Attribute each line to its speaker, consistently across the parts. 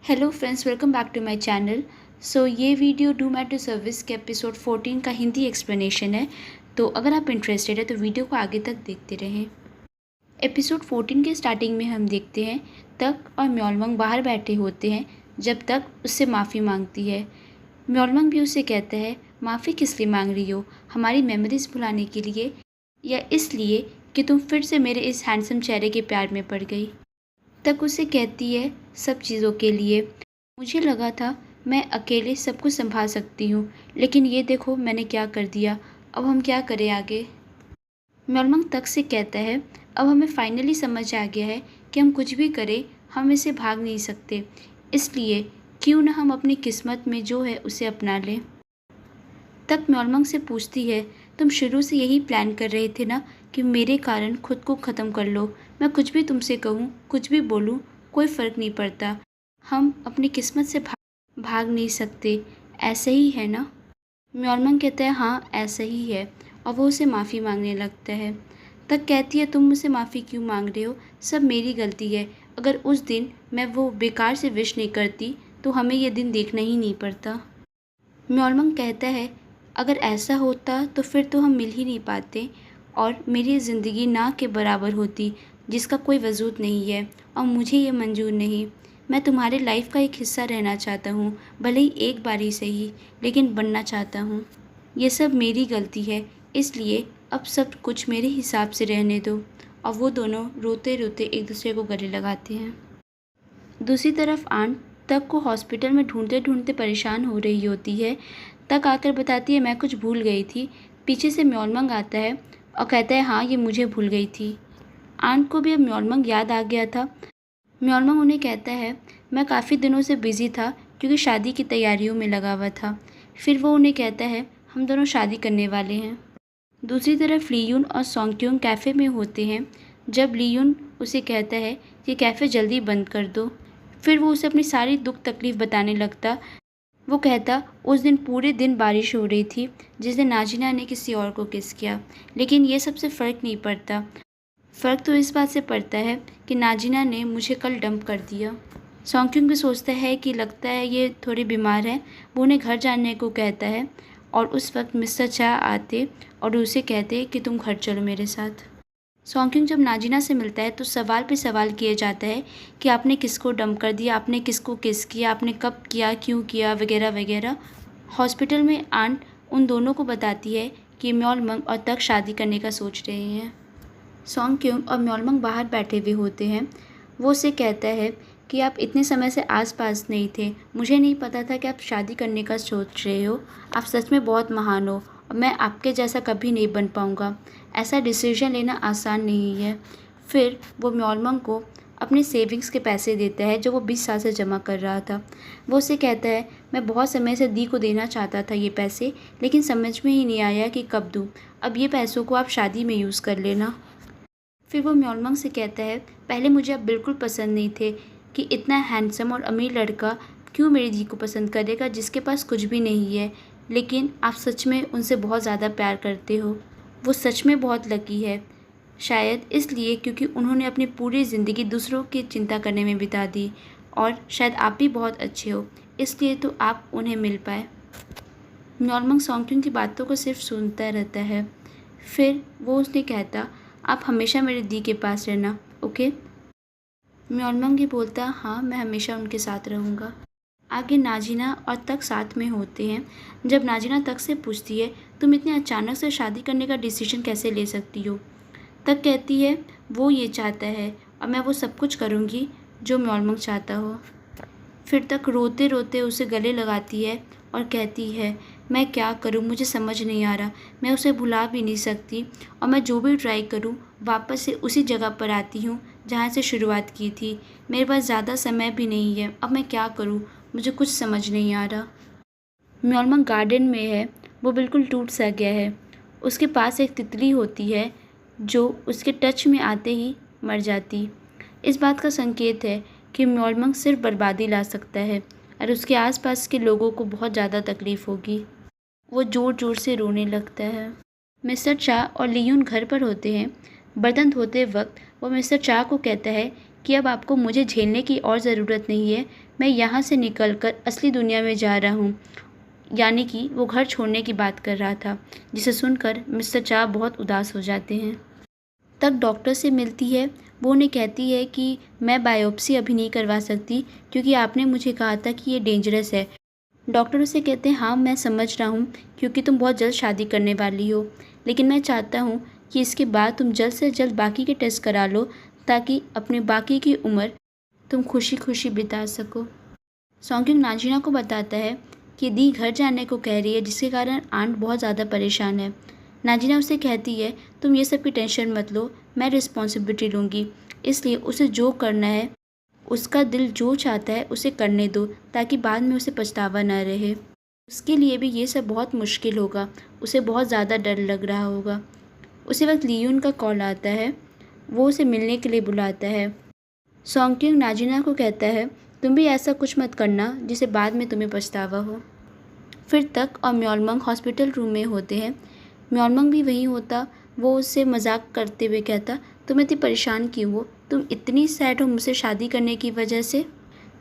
Speaker 1: Hello friends, welcome back to my channel. ये video do matter service के episode 14 का Hindi explanation है। तो अगर आप इंटरेस्टेड है तो वीडियो को आगे तक देखते रहें। एपिसोड 14 के स्टार्टिंग में हम देखते हैं तक और म्योलमंग बाहर बैठे होते हैं जब तक उससे माफ़ी मांगती है। म्योलमंग भी उसे कहता है, माफ़ी किस लिए मांग रही हो? हमारी मेमोरीज भुलाने के लिए या इसलिए कि तुम फिर से मेरे इस हैंडसम चेहरे के प्यार में पड़ गई? तक उसे कहती है, सब चीज़ों के लिए। मुझे लगा था मैं अकेले सब कुछ संभाल सकती हूँ, लेकिन ये देखो मैंने क्या कर दिया। अब हम क्या करें आगे? म्योलमंग तक से कहता है, अब हमें फाइनली समझ आ गया है कि हम कुछ भी करें हम इससे भाग नहीं सकते, इसलिए क्यों ना हम अपनी किस्मत में जो है उसे अपना लें। तक म्योलमंग से पूछती है, तुम शुरू से यही प्लान कर रहे थे ना कि मेरे कारण खुद को ख़त्म कर लो? मैं कुछ भी तुमसे कहूँ, कुछ भी बोलूँ, कोई फ़र्क नहीं पड़ता। हम अपनी किस्मत से भाग नहीं सकते, ऐसे ही है ना? म्योलमंग कहता है, हाँ ऐसा ही है, और वो उसे माफ़ी मांगने लगता है। तक कहती है, तुम मुझसे माफ़ी क्यों मांग रहे हो? सब मेरी गलती है। अगर उस दिन मैं वो बेकार से विश नहीं करती तो हमें ये दिन देखना ही नहीं पड़ता। म्योलमंग कहता है, अगर ऐसा होता तो फिर तो हम मिल ही नहीं पाते और मेरी ज़िंदगी ना के बराबर होती जिसका कोई वजूद नहीं है, और मुझे ये मंजूर नहीं। मैं तुम्हारे लाइफ का एक हिस्सा रहना चाहता हूँ, भले ही एक बार ही सही, लेकिन बनना चाहता हूँ। ये सब मेरी गलती है, इसलिए अब सब कुछ मेरे हिसाब से रहने दो। और वो दोनों रोते रोते एक दूसरे को गले लगाते हैं। दूसरी तरफ आंट तक को हॉस्पिटल में ढूंढते ढूंढते परेशान हो रही होती है। तक आकर बताती है, मैं कुछ भूल गई थी। पीछे से म्योलमंग आता है और कहता है, हाँ ये मुझे भूल गई थी। आंट को भी अब म्योलमंग याद आ गया था। म्योलमंग उन्हें कहता है, मैं काफ़ी दिनों से बिज़ी था क्योंकि शादी की तैयारियों में लगा हुआ था। फिर वो उन्हें कहता है, हम दोनों शादी करने वाले हैं। दूसरी तरफ लीयून और सोंगक्योंग कैफ़े में होते हैं। जब लीयून उसे कहता है कि कैफ़े जल्दी बंद कर दो, फिर वो उसे अपनी सारी दुख तकलीफ़ बताने लगता। वो कहता, उस दिन पूरे दिन बारिश हो रही थी जिस दिन नाजिना ने किसी और को किस किया, लेकिन ये सबसे फ़र्क नहीं पड़ता। फ़र्क तो इस बात से पड़ता है कि नाजिना ने मुझे कल डंप कर दिया। सोंगक्योंग भी सोचता है कि लगता है ये थोड़ी बीमार है। वो उन्हें घर जाने को कहता है और उस वक्त मिस्टर चा आते और उसे कहते कि तुम घर चलो मेरे साथ। सोंगक्योंग जब नाजिना से मिलता है तो सवाल पे सवाल किया जाता है कि आपने किसको डंप कर दिया, आपने किसको किस किया, आपने कब किया, क्यों किया, वगैरह वगैरह। हॉस्पिटल में आंट उन दोनों को बताती है कि म्योलमंग और तक शादी करने का सोच रहे हैं। सोंगक्योंग और म्योलमंग बाहर बैठे हुए होते हैं। वो उसे कहता है कि आप इतने समय से आसपास नहीं थे, मुझे नहीं पता था कि आप शादी करने का सोच रहे हो। आप सच में बहुत महान हो और मैं आपके जैसा कभी नहीं बन पाऊँगा। ऐसा डिसीजन लेना आसान नहीं है। फिर वो म्योलमंग को अपने सेविंग्स के पैसे देता है जो वो 20 साल से जमा कर रहा था। वो उसे कहता है, मैं बहुत समय से दी को देना चाहता था ये पैसे, लेकिन समझ में ही नहीं आया कि कब दूँ। अब ये पैसों को आप शादी में यूज़ कर लेना। फिर वो म्योलमंग से कहता है, पहले मुझे आप बिल्कुल पसंद नहीं थे कि इतना हैंडसम और अमीर लड़का क्यों मेरी दी को पसंद करेगा जिसके पास कुछ भी नहीं है, लेकिन आप सच में उनसे बहुत ज़्यादा प्यार करते हो। वो सच में बहुत लकी है, शायद इसलिए क्योंकि उन्होंने अपनी पूरी ज़िंदगी दूसरों की चिंता करने में बिता दी, और शायद आप भी बहुत अच्छे हो, इसलिए तो आप उन्हें मिल पाए। म्योलमंग सोंगक्योंग की बातों को सिर्फ सुनता रहता है। फिर वो उसने कहता, आप हमेशा मेरे दी के पास रहना, ओके? म्योलमंग ही बोलता, हाँ मैं हमेशा उनके साथ रहूँगा। आगे नाजिना और तक साथ में होते हैं। जब नाजिना तक से पूछती है, तुम इतने अचानक से शादी करने का डिसीजन कैसे ले सकती हो? तक कहती है, वो ये चाहता है और मैं वो सब कुछ करूँगी जो म्योलमंग चाहता हो। फिर तक रोते रोते उसे गले लगाती है और कहती है, मैं क्या करूं, मुझे समझ नहीं आ रहा। मैं उसे भुला भी नहीं सकती और मैं जो भी ट्राई करूं वापस से उसी जगह पर आती हूं जहां से शुरुआत की थी। मेरे पास ज़्यादा समय भी नहीं है, अब मैं क्या करूं, मुझे कुछ समझ नहीं आ रहा। म्योलमंग गार्डन में है, वो बिल्कुल टूट सा गया है। उसके पास एक तितली होती है जो उसके टच में आते ही मर जाती। इस बात का संकेत है कि म्योलमंग सिर्फ बर्बादी ला सकता है और उसके आसपास के लोगों को बहुत ज़्यादा तकलीफ़ होगी। वो ज़ोर ज़ोर से रोने लगता है। मिस्टर चा और लियून घर पर होते हैं। बर्तन धोते वक्त वो मिस्टर चा को कहता है कि अब आपको मुझे झेलने की और ज़रूरत नहीं है, मैं यहाँ से निकलकर असली दुनिया में जा रहा हूँ। यानी कि वो घर छोड़ने की बात कर रहा था, जिसे सुनकर मिस्टर चा बहुत उदास हो जाते हैं। तक डॉक्टर से मिलती है। वो उन्हें कहती है कि मैं बायोप्सी अभी नहीं करवा सकती क्योंकि आपने मुझे कहा था कि ये डेंजरस है। डॉक्टर उसे कहते हैं हाँ मैं समझ रहा हूँ क्योंकि तुम बहुत जल्द शादी करने वाली हो, लेकिन मैं चाहता हूँ कि इसके बाद तुम जल्द से जल्द बाकी के टेस्ट करा लो ताकि अपने बाकी की उम्र तुम खुशी खुशी बिता सको। सॉन्ग नाजिना को बताता है कि दी घर जाने को कह रही है, जिसके कारण आंट बहुत ज़्यादा परेशान है। नाजिना उसे कहती है तुम ये सब की टेंशन मत लो, मैं रिस्पॉन्सिबिलिटी लूँगी, इसलिए उसे जो करना है, उसका दिल जो चाहता है उसे करने दो ताकि बाद में उसे पछतावा ना रहे। उसके लिए भी ये सब बहुत मुश्किल होगा, उसे बहुत ज़्यादा डर लग रहा होगा। उसी वक्त लियून का कॉल आता है, वो उसे मिलने के लिए बुलाता है। सॉन्ग नाजिना को कहता है तुम भी ऐसा कुछ मत करना जिसे बाद में तुम्हें पछतावा हो। फिर तक और म्योलमंग हॉस्पिटल रूम में होते हैं। म्योलमंग भी वहीं होता। वो उससे मजाक करते हुए कहता तुम इतनी परेशान क्यों हो, तुम इतनी सैड हो मुझसे शादी करने की वजह से?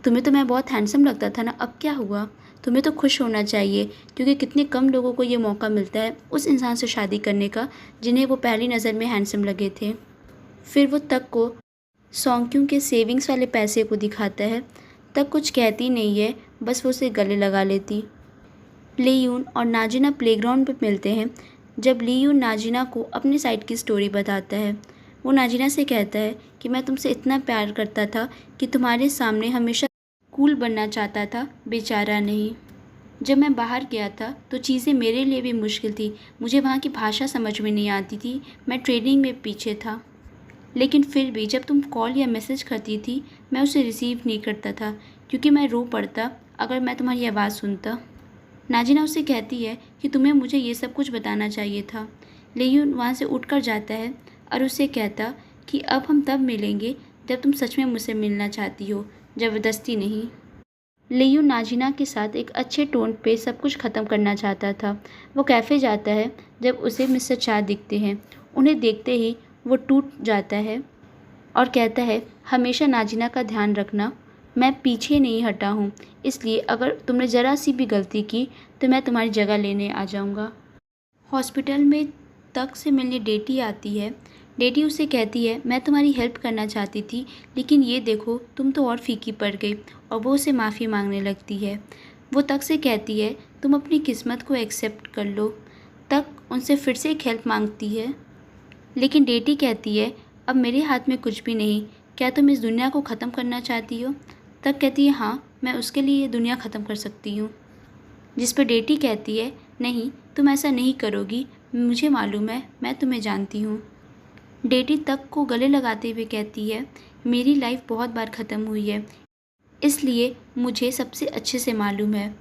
Speaker 1: तुम्हें तो मैं बहुत हैंडसम लगता था ना, अब क्या हुआ? तुम्हें तो खुश होना चाहिए क्योंकि कितने कम लोगों को ये मौका मिलता है उस इंसान से शादी करने का जिन्हें वो पहली नज़र में हैंडसम लगे थे। फिर वो तक को सॉन्ग के सेविंग्स वाले पैसे को दिखाता है। तक कुछ कहती नहीं है, बस वो उसे गले लगा लेती। लियून और नाजिना प्लेग्राउंड पर मिलते हैं। जब लियून नाजिना को अपनी साइड की स्टोरी बताता है, वो नाजिना से कहता है कि मैं तुमसे इतना प्यार करता था कि तुम्हारे सामने हमेशा कूल बनना चाहता था, बेचारा नहीं। जब मैं बाहर गया था तो चीज़ें मेरे लिए भी मुश्किल थी, मुझे वहाँ की भाषा समझ में नहीं आती थी, मैं ट्रेनिंग में पीछे था, लेकिन फिर भी जब तुम कॉल या मैसेज करती थी मैं उसे रिसीव नहीं करता था क्योंकि मैं रो पड़ता अगर मैं तुम्हारी आवाज़ सुनता। नाजिना उससे कहती है कि तुम्हें मुझे ये सब कुछ बताना चाहिए था। लियून वहाँ से उठकर जाता है और उससे कहता कि अब हम तब मिलेंगे जब तुम सच में मुझसे मिलना चाहती हो, ज़बरदस्ती नहीं। लियून नाजिना के साथ एक अच्छे टोन पे सब कुछ ख़त्म करना चाहता था। वो कैफ़े जाता है जब उसे मिस्टर चा दिखते हैं। उन्हें देखते ही वो टूट जाता है और कहता है हमेशा नाजिना का ध्यान रखना, मैं पीछे नहीं हटा हूँ, इसलिए अगर तुमने ज़रा सी भी गलती की तो मैं तुम्हारी जगह लेने आ जाऊँगा। हॉस्पिटल में तक से मिलने डेटी आती है। डेटी उसे कहती है मैं तुम्हारी हेल्प करना चाहती थी, लेकिन ये देखो तुम तो और फीकी पड़ गई, और वो उसे माफ़ी मांगने लगती है। वो तक से कहती है तुम अपनी किस्मत को एक्सेप्ट कर लो। तक उनसे फिर से एक हेल्प मांगती है, लेकिन डेटी कहती है अब मेरे हाथ में कुछ भी नहीं, क्या तुम इस दुनिया को ख़त्म करना चाहती हो? तक कहती है हाँ, मैं उसके लिए ये दुनिया ख़त्म कर सकती हूँ। जिस पर डेटी कहती है नहीं, तुम ऐसा नहीं करोगी, मुझे मालूम है, मैं तुम्हें जानती हूँ। डेटी तक को गले लगाते हुए कहती है मेरी लाइफ बहुत बार ख़त्म हुई है, इसलिए मुझे सबसे अच्छे से मालूम है।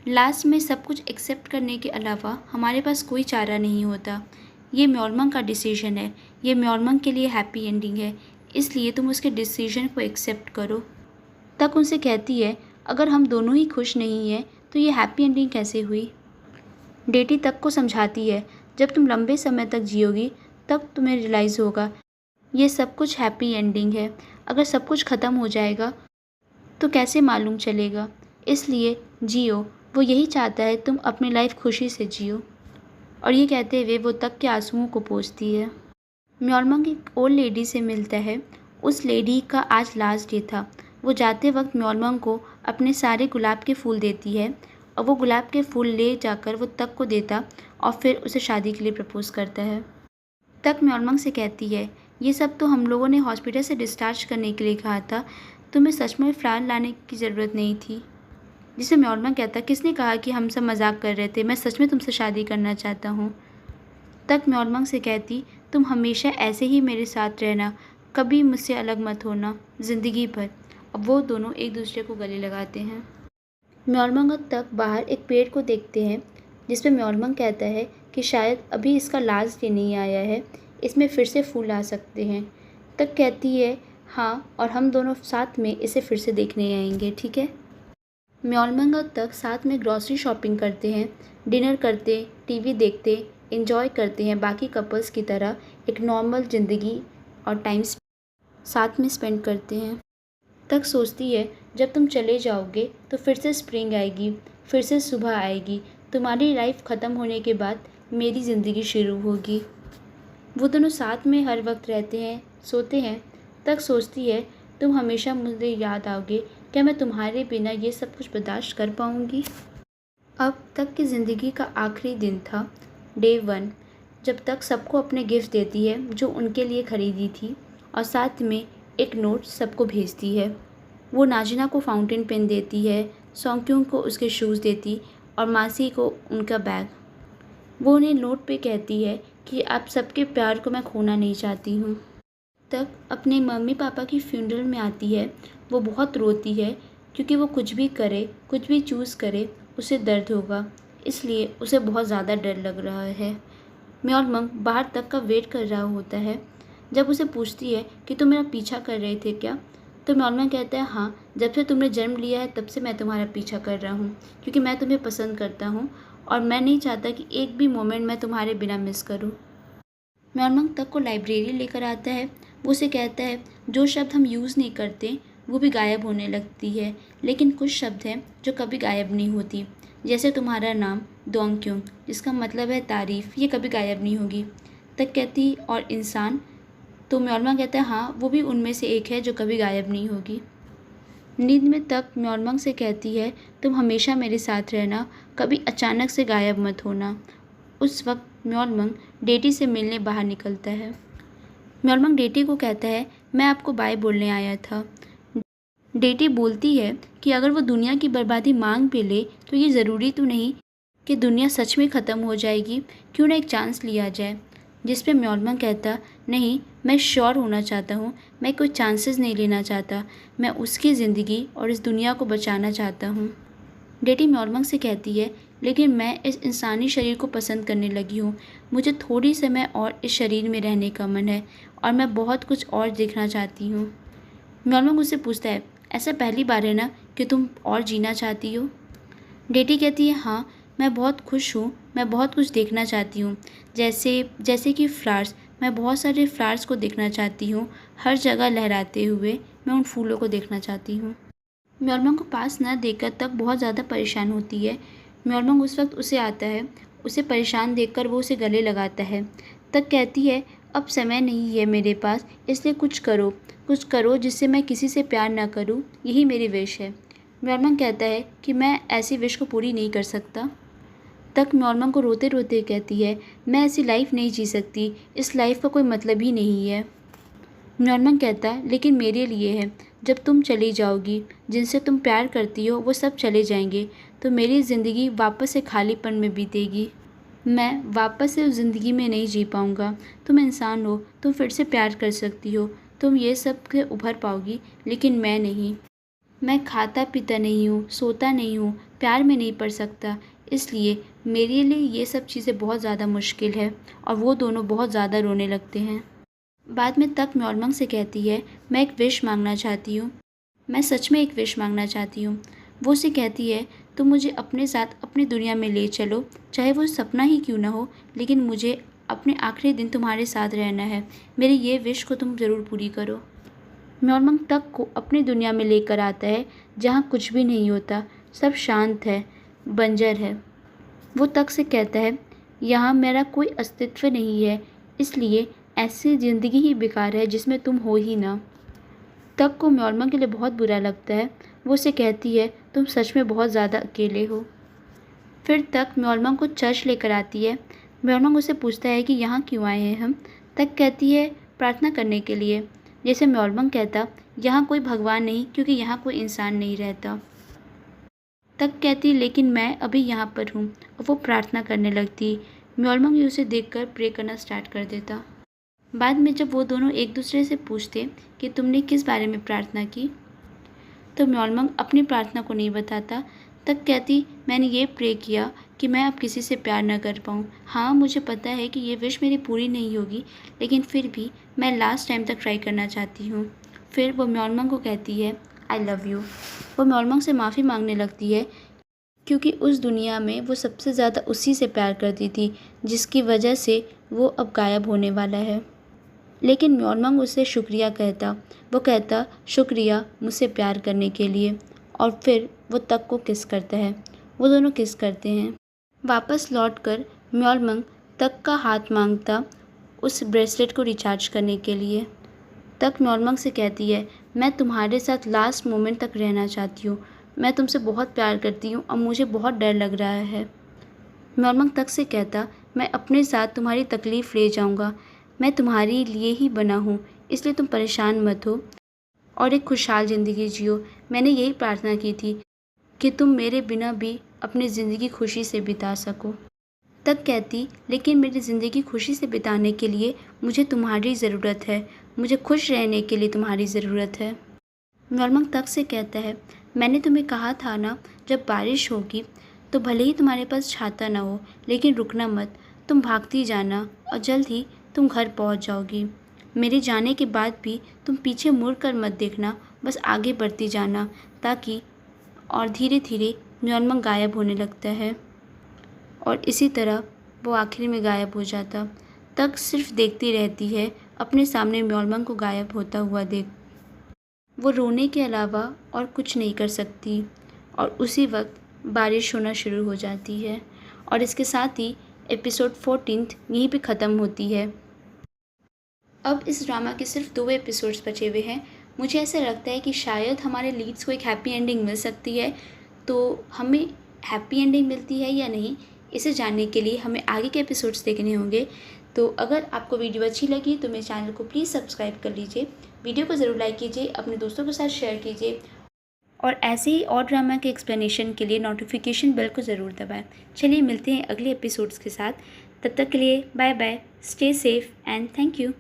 Speaker 1: लास्ट में सब कुछ एक्सेप्ट करने के अलावा हमारे पास कोई चारा नहीं होता। ये म्योलमंग का डिसीजन है, ये म्योलमंग के लिए हैप्पी एंडिंग है, इसलिए तुम उसके डिसीजन को एक्सेप्ट करो। तक उनसे कहती है अगर हम दोनों ही खुश नहीं हैं तो ये हैप्पी एंडिंग कैसे हुई? डेटी तक को समझाती है जब तुम लंबे समय तक जियोगी तब तुम्हें रियलाइज़ होगा ये सब कुछ हैप्पी एंडिंग है। अगर सब कुछ ख़त्म हो जाएगा तो कैसे मालूम चलेगा, इसलिए जियो। वो यही चाहता है तुम अपनी लाइफ खुशी से जियो। और ये कहते हुए वो तक के आंसुओं को पोंछती है। म्योलमंग एक ओल्ड लेडी से मिलता है। उस लेडी का आज लास्ट डे था। वो जाते वक्त म्योलमंग को अपने सारे गुलाब के फूल देती है और वो गुलाब के फूल ले जाकर वो तक को देता और फिर उसे शादी के लिए प्रपोज करता है। तक म्योलमंग से कहती है ये सब तो हम लोगों ने हॉस्पिटल से डिस्चार्ज करने के लिए कहा था, तुम्हें सच में फ्लावर लाने की ज़रूरत नहीं थी। जिसे म्योलमंग कहता किसने कहा कि हम सब मजाक कर रहे थे, मैं सच में तुमसे शादी करना चाहता हूँ। तक म्योलमंग से कहती तुम हमेशा ऐसे ही मेरे साथ रहना, कभी मुझसे अलग मत होना, ज़िंदगी भर। अब वो दोनों एक दूसरे को गले लगाते हैं। म्योलमंग और तक बाहर एक पेड़ को देखते हैं जिस पे म्योलमंग कहता है कि शायद अभी इसका लास्ट डे नहीं आया है, इसमें फिर से फूल आ सकते हैं। तक कहती है हाँ, और हम दोनों साथ में इसे फिर से देखने आएंगे, ठीक है। म्योलमंग और तक साथ में ग्रॉसरी शॉपिंग करते हैं, डिनर करते, टीवी देखते, एंजॉय करते हैं बाकी कपल्स की तरह एक नॉर्मल ज़िंदगी और टाइम। साथ में स्पेंड करते हैं। तक सोचती है जब तुम चले जाओगे तो फिर से स्प्रिंग आएगी, फिर से सुबह आएगी, तुम्हारी लाइफ ख़त्म होने के बाद मेरी ज़िंदगी शुरू होगी। वो दोनों साथ में हर वक्त रहते हैं, सोते हैं। तक सोचती है तुम हमेशा मुझे याद आओगे, क्या मैं तुम्हारे बिना ये सब कुछ बर्दाश्त कर पाऊँगी। अब तक की ज़िंदगी का आखिरी दिन था, डे 1, जब तक सबको अपने गिफ्ट देती है जो उनके लिए ख़रीदी थी और साथ में एक नोट सबको भेजती है। वो नाजिना को फाउंटेन पेन देती है, सौंक्यूंग को उसके शूज़ देती और मासी को उनका बैग। वो उन्हें नोट पे कहती है कि आप सबके प्यार को मैं खोना नहीं चाहती हूँ। तक अपने मम्मी पापा की फ्यूनरल में आती है। वो बहुत रोती है क्योंकि वो कुछ भी करे, कुछ भी चूज़ करे, उसे दर्द होगा, इसलिए उसे बहुत ज़्यादा डर लग रहा है। म्योलमंग बाहर तक का वेट कर रहा होता है। जब उसे पूछती है कि तुम मेरा पीछा कर रहे थे क्या, तो म्योलमंग कहता है हाँ, जब से तुमने जन्म लिया है तब से मैं तुम्हारा पीछा कर रहा हूँ, क्योंकि मैं तुम्हें पसंद करता हूँ और मैं नहीं चाहता कि एक भी मोमेंट मैं तुम्हारे बिना मिस करूँ। म्योलमंग तक को लाइब्रेरी लेकर आता है। वो उसे कहता है जो शब्द हम यूज़ नहीं करते वो भी गायब होने लगती है, लेकिन कुछ शब्द हैं जो कभी गायब नहीं होती, जैसे तुम्हारा नाम दोंगक्योंग, जिसका मतलब है तारीफ़, ये कभी गायब नहीं होगी। तक कहती और इंसान, तो म्योलमंग कहता है हाँ, वो भी उनमें से एक है जो कभी गायब नहीं होगी। नींद में तक म्योलमंग से कहती है तुम हमेशा मेरे साथ रहना, कभी अचानक से गायब मत होना। उस वक्त म्योलमंग डेटी से मिलने बाहर निकलता है। म्योलमंग डेटी को कहता है मैं आपको बाय बोलने आया था। डेटी बोलती है कि अगर वो दुनिया की बर्बादी मांग भी ले तो ये ज़रूरी तो नहीं कि दुनिया सच में ख़त्म हो जाएगी, क्यों ना एक चांस लिया जाए। जिस पे म्योलमंग कहता नहीं, मैं श्योर होना चाहता हूँ, मैं कोई चांसेस नहीं लेना चाहता, मैं उसकी ज़िंदगी और इस दुनिया को बचाना चाहता हूँ। डेटी म्योलमंग से कहती है लेकिन मैं इस इंसानी शरीर को पसंद करने लगी हूँ, मुझे थोड़ी समय और इस शरीर में रहने का मन है और मैं बहुत कुछ और देखना चाहती हूँ। म्योलमंग उससे पूछता है ऐसा पहली बार है ना कि तुम और जीना चाहती हो। डेटी कहती है हाँ, मैं बहुत खुश हूँ, मैं बहुत कुछ देखना चाहती हूँ, जैसे कि फ्लावर्स, मैं बहुत सारे फ्लावर्स को देखना चाहती हूँ, हर जगह लहराते हुए मैं उन फूलों को देखना चाहती हूँ। म्योलमंग को पास न देखकर तक बहुत ज़्यादा परेशान होती है। म्योलमंग उस वक्त उसे आता है, उसे परेशान देखकर वो उसे गले लगाता है। तक कहती है अब समय नहीं है मेरे पास, इसलिए कुछ करो जिससे मैं किसी से प्यार ना करूँ, यही मेरी विश है। म्योलमंग कहता है कि मैं ऐसी विश को पूरी नहीं कर सकता। तक म्योलमंग को रोते रोते कहती है मैं ऐसी लाइफ नहीं जी सकती, इस लाइफ का कोई मतलब ही नहीं है। म्योलमंग कहता है लेकिन मेरे लिए है, जब तुम चली जाओगी जिनसे तुम प्यार करती हो वो सब चले जाएंगे तो मेरी ज़िंदगी वापस से खालीपन में बीतेगी, मैं वापस से उस ज़िंदगी में नहीं जी पाऊँगा। तुम इंसान हो, तुम फिर से प्यार कर सकती हो, तुम ये सब के उभर पाओगी, लेकिन मैं नहीं। मैं खाता पीता नहीं हूँ, सोता नहीं हूँ, प्यार में नहीं पड़ सकता, इसलिए मेरे लिए ये सब चीज़ें बहुत ज़्यादा मुश्किल है। और वो दोनों बहुत ज़्यादा रोने लगते हैं। बाद में तक म्योलमंग से कहती है मैं एक विश मांगना चाहती हूँ, मैं सच में एक विश मांगना चाहती हूँ। वो उसे कहती है तुम मुझे अपने साथ अपनी दुनिया में ले चलो, चाहे वो सपना ही क्यों ना हो, लेकिन मुझे अपने आखिरी दिन तुम्हारे साथ रहना है, मेरी ये विश को तुम ज़रूर पूरी करो। म्योलमंग तक को अपनी दुनिया में लेकर आता है जहाँ कुछ भी नहीं होता, सब शांत है, बंजर है। वो तक से कहता है यहाँ मेरा कोई अस्तित्व नहीं है, इसलिए ऐसी ज़िंदगी ही बेकार है जिसमें तुम हो ही ना। तक को म्योलमंग के लिए बहुत बुरा लगता है। वो उसे कहती है तुम सच में बहुत ज़्यादा अकेले हो। फिर तक म्योलमंग को चर्च लेकर आती है। म्योलमंग उससे पूछता है कि यहाँ क्यों आए हैं हम। तक कहती है प्रार्थना करने के लिए। जैसे म्योलमंग कहता यहाँ कोई भगवान नहीं, क्योंकि यहाँ कोई इंसान नहीं रहता। तक कहती लेकिन मैं अभी यहाँ पर हूँ, और वो प्रार्थना करने लगती। म्योलमंग भी उसे देखकर प्रे करना स्टार्ट कर देता। बाद में जब वो दोनों एक दूसरे से पूछते कि तुमने किस बारे में प्रार्थना की, तो म्योलमंग अपनी प्रार्थना को नहीं बताता। तक कहती मैंने ये प्रे किया कि मैं अब किसी से प्यार न कर पाऊँ। हाँ, मुझे पता है कि ये विश मेरी पूरी नहीं होगी, लेकिन फिर भी मैं लास्ट टाइम तक ट्राई करना चाहती हूँ। फिर वो म्योलमंग को कहती है आई लव यू। वो म्योलमंग से माफ़ी मांगने लगती है, क्योंकि उस दुनिया में वो सबसे ज़्यादा उसी से प्यार करती थी, जिसकी वजह से वो अब गायब होने वाला है। लेकिन म्योलमंग उससे शुक्रिया कहता। वो कहता शुक्रिया मुझसे प्यार करने के लिए, और फिर वो तक को किस करता है। वो दोनों किस करते हैं। वापस लौटकर म्योलमंग तक का हाथ मांगता उस ब्रेसलेट को रिचार्ज करने के लिए। तक म्योलमंग से कहती है, मैं तुम्हारे साथ लास्ट मोमेंट तक रहना चाहती हूँ। मैं तुमसे बहुत प्यार करती हूँ और मुझे बहुत डर लग रहा है। म्योलमंग तक से कहता, मैं अपने साथ तुम्हारी तकलीफ़ ले जाऊँगा। मैं तुम्हारे लिए ही बना हूँ, इसलिए तुम परेशान मत हो और एक खुशहाल ज़िंदगी जियो। मैंने यही प्रार्थना की थी कि तुम मेरे बिना भी अपनी ज़िंदगी खुशी से बिता सको। तक कहती, लेकिन मेरी ज़िंदगी खुशी से बिताने के लिए मुझे तुम्हारी ज़रूरत है। मुझे खुश रहने के लिए तुम्हारी ज़रूरत है। म्योलमंग तक से कहता है, मैंने तुम्हें कहा था ना, जब बारिश होगी तो भले ही तुम्हारे पास छाता ना हो, लेकिन रुकना मत। तुम भागती जाना और जल्द ही तुम घर पहुंच जाओगी। मेरे जाने के बाद भी तुम पीछे मुड़ कर मत देखना, बस आगे बढ़ती जाना ताकि। और धीरे धीरे म्योलमंग गायब होने लगता है और इसी तरह वो आखिर में गायब हो जाता। तक सिर्फ देखती रहती है, अपने सामने म्योलमंग को गायब होता हुआ देख। वो रोने के अलावा और कुछ नहीं कर सकती और उसी वक्त बारिश होना शुरू हो जाती है। और इसके साथ ही एपिसोड 14 यहीं पे ख़त्म होती है। अब इस ड्रामा के सिर्फ 2 एपिसोड्स बचे हुए हैं। मुझे ऐसा लगता है कि शायद हमारे लीड्स को एक हैप्पी एंडिंग मिल सकती है। तो हमें हैप्पी एंडिंग मिलती है या नहीं, इसे जानने के लिए हमें आगे के एपिसोड्स देखने होंगे। तो अगर आपको वीडियो अच्छी लगी तो मेरे चैनल को प्लीज़ सब्सक्राइब कर लीजिए। वीडियो को ज़रूर लाइक कीजिए, अपने दोस्तों के साथ शेयर कीजिए और ऐसे ही और ड्रामा के एक्सप्लेनेशन के लिए नोटिफिकेशन बेल को ज़रूर दबाएं। चलिए मिलते हैं अगले एपिसोड्स के साथ। तब तक के लिए bye bye, stay safe and thank you.